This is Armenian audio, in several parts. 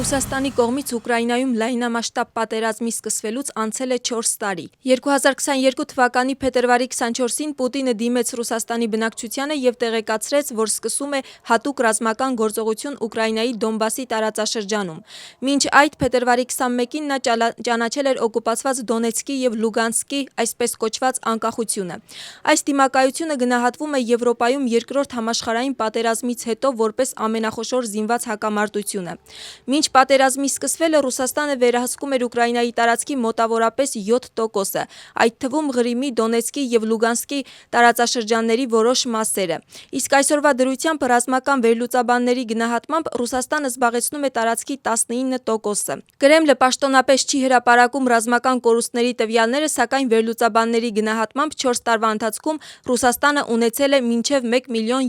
Ռուսաստանի կողմից Ուկրաինայում լայնամասշտաբ պատերազմի սկսվելուց անցել է 4 տարի։ 2022 թվականի փետրվարի 24-ին Պուտինը դիմեց Ռուսաստանի բնակչությանը եւ տեղեկացրեց, որ սկսում է հատուկ ռազմական գործողություն Ուկրաինայի Դոնբասի տարածաշրջանում։ Մինչ այդ փետրվարի 21-ին նա ճանաչել էր օկուպացված Դոնեցկի եւ Լուգանսկի այսպես կոչված անկախությունը։ Այս դիմակայությունը գնահատվում է Եվրոպայում երկրորդ համաշխարհային պատերազմից հետո որպես ամենախոշոր զինված հակամարտությունը։ Մինչ պատերազմի սկսվելը Ռուսաստանը վերահսկում էր Ուկրաինայի տարածքի մոտավորապես 7%-ը, այդ թվում Ղրիմի, Դոնեցկի եւ Լուգանսկի տարածաշրջանների որոշ մասերը։ Իսկ այսօրվա դրությամբ ռազմական վերլուծաբանների գնահատմամբ Ռուսաստանը զբաղեցնում է տարածքի 19%-ը։ Կրեմլը պաշտոնապես չի հրապարակում ռազմական կորուստների տվյալները, սակայն վերլուծաբանների գնահատմամբ 4 տարվա ընթացքում Ռուսաստանը ունեցել է մինչև 1.2 միլիոն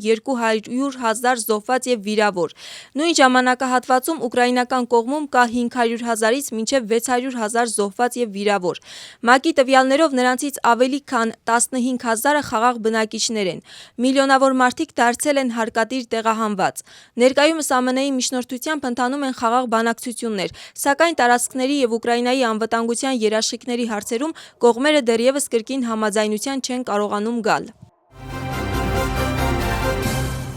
զոհված եւ վիրավոր։ Նույն ժամանակահատվածում ուկրաինական կողմում կա 500,000-ից մինչև 600,000 զոհված եւ վիրավոր։ ՄԱԿ-ի տվյալներով նրանցից ավելի քան 15,000-ը խաղաղ բնակիչներ են։ Միլիոնավոր մարդիկ դարձել են հարկադիր տեղահանված։ Ներկայումս ԱՄՆ-ի միջնորդությամբ ընթանում են խաղաղ բանակցություններ, սակայն տարածքների եւ Ուկրաինայի անվտանգության երաշխիքների հարցերում կողմերը դեռևս կրկին համաձայնության չեն կարողանում գալ։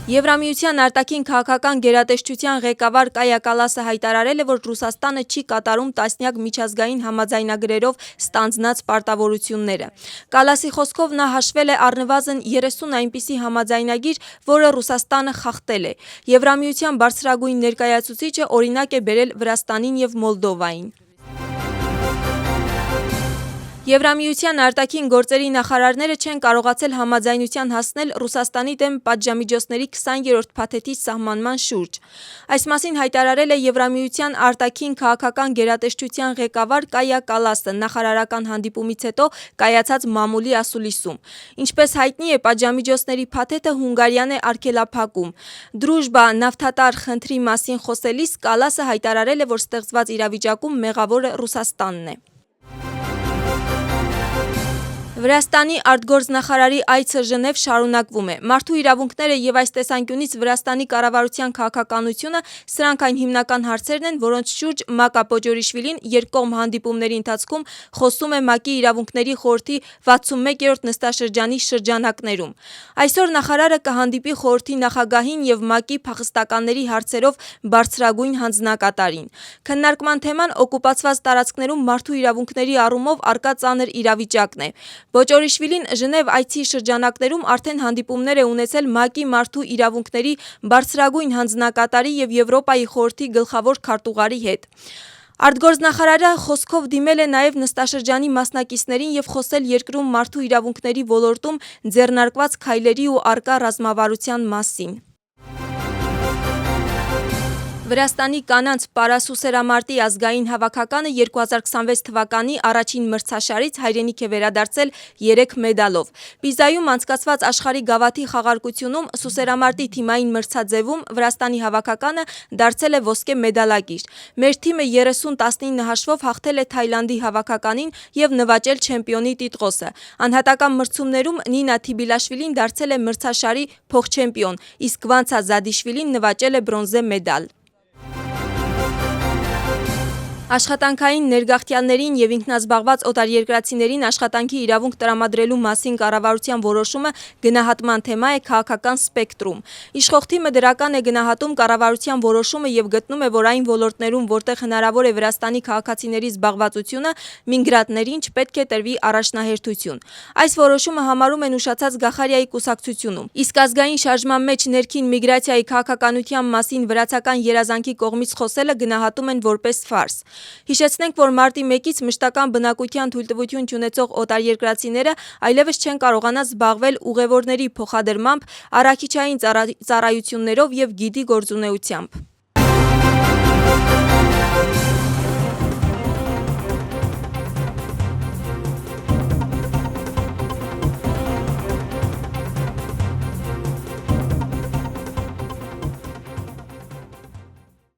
Եվրամիության արտաքին քաղաքական գերատեսչության ղեկավար Կայա Կալասը հայտարարել է, որ Ռուսաստանը չի կատարում տասնյակ միջազգային համաձայնագրերով ստանձնած պարտավորությունները։ Կալասի խոսքով նա հաշվել է առնվազն 30 այնպիսի համաձայնագիր, որը Ռուսաստանը խախտել է։ Եվրամիության բարձրագույն ներկայացուցիչը օրինակ է բերել Վրաստանին եւ Մոլդովային։ Եվրամիության արտաքին գործերի նախարարները չեն կարողացել համաձայնության հասնել Ռուսաստանի դեմ պատժամիջոցների 20-րդ փաթեթի սահմանման շուրջ։ Այս մասին հայտարարել է Եվրամիության արտաքին քաղաքական գերատեսչության ղեկավար Կայա Կալասը նախարարական հանդիպումից հետո կայացած մամուլի ասուլիսում։ Ինչպես հայտնի է, պատժամիջոցների փաթեթը Հունգարիան է արգելափակում։ Դրուժբա նավթատար խնդրի մասին խոսելիս Կալասը հայտարարել է, որ ստեղծված իրավիճակում մեղավորը Ռուսաստանն է։ Վրաստանի արտգործնախարարի այցը Ժնև շարունակվում է։ Մարդու իրավունքները եւ այս տեսանկյունից Վրաստանի կառավարության քաղաքականությունը սրանք այն հիմնական հարցերն են, որոնց շուրջ Մակա Պոջորիշվիլին երկկողմ հանդիպումների ընթացքում խոսում է ՄԱԿ-ի իրավունքների խորհրդի 61-րդ նստաշրջանի շրջանակներում։ Այսօր նախարարը կհանդիպի խորհրդի նախագահին եւ ՄԱԿ-ի փախստականների հարցերով բարձրագույն հանձնակատարին։ Քննարկման թեման օկուպացված տարածքներում մարդու իրավունքների առումով առկա ծանր իրավիճակն է։ Պոջորիշվիլին Ժնև այցի շրջանակներում արդեն հանդիպումներ է ունեցել ՄԱԿ-ի մարդու իրավունքների բարձրագույն հանձնակատարի եւ Եվրոպայի խորհրդի գլխավոր քարտուղարի հետ։ Արտգործնախարարը խոսքով դիմել է նաեւ նստաշրջանի մասնակիցներին եւ խոսել երկրում մարդու իրավունքների ոլորտում ձեռնարկված քայլերի ու առկա ռազմավարության մասին։ Վրաստանի կանանց պարասուսերամարտի ազգային հավաքականը 2026 թվականի առաջին մրցաշարից հայրենիք է վերադարձել 3 մեդալով։ Պիզայում անցկացված աշխարհի գավաթի խաղարկությունում սուսերամարտի թիմային մրցաձևում Վրաստանի հավաքականը դարձել է ոսկե մեդալակիր։ Մեր թիմը 30-19 հաշվով հաղթել է Թայլանդի հավաքականին եւ նվաճել չեմպիոնի տիտղոսը։ Անհատական մրցումներում Նինա Թիբիլաշվիլին դարձել է մրցաշարի փոխչեմպիոն, իսկ Վանցա Զադիշվիլին նվաճել է բրոնզե մեդալ։ Աշխատանքային ներգաղթյալներին եւ ինքնազբաղված օտարերկրացիներին աշխատանքի իրավունք տրամադրելու մասին կառավարության որոշումը գնահատման թեմա է քաղաքական սպեկտրում։ Իշխող թիմը դրական է գնահատում կառավարության որոշումը եւ գտնում է, որ այն ոլորտներում, որտեղ հնարավոր է Վրաստանի քաղաքացիների զբաղվածությունը, միգրանտներին չպետք է տրվի առաջնահերթություն։ Այս որոշումը համարում են ուշացած Գախարիայի կուսակցությունում։ Իսկ ազգային շարժման մեջ ներքին միգրացիայի քաղաքականության մասին վրացական երազանքի կողմից խոսելը գնահատում են որպես ֆարս։ Հիշեցնենք, որ մարտի 1-ից մշտական բնակության թույլտվություն չունեցող օտարերկրացիները այլևս չեն կարողանա զբաղվել ուղևորների փոխադրմամբ, առաքիչային ծառայություններով եւ գիդի գործունեությամբ։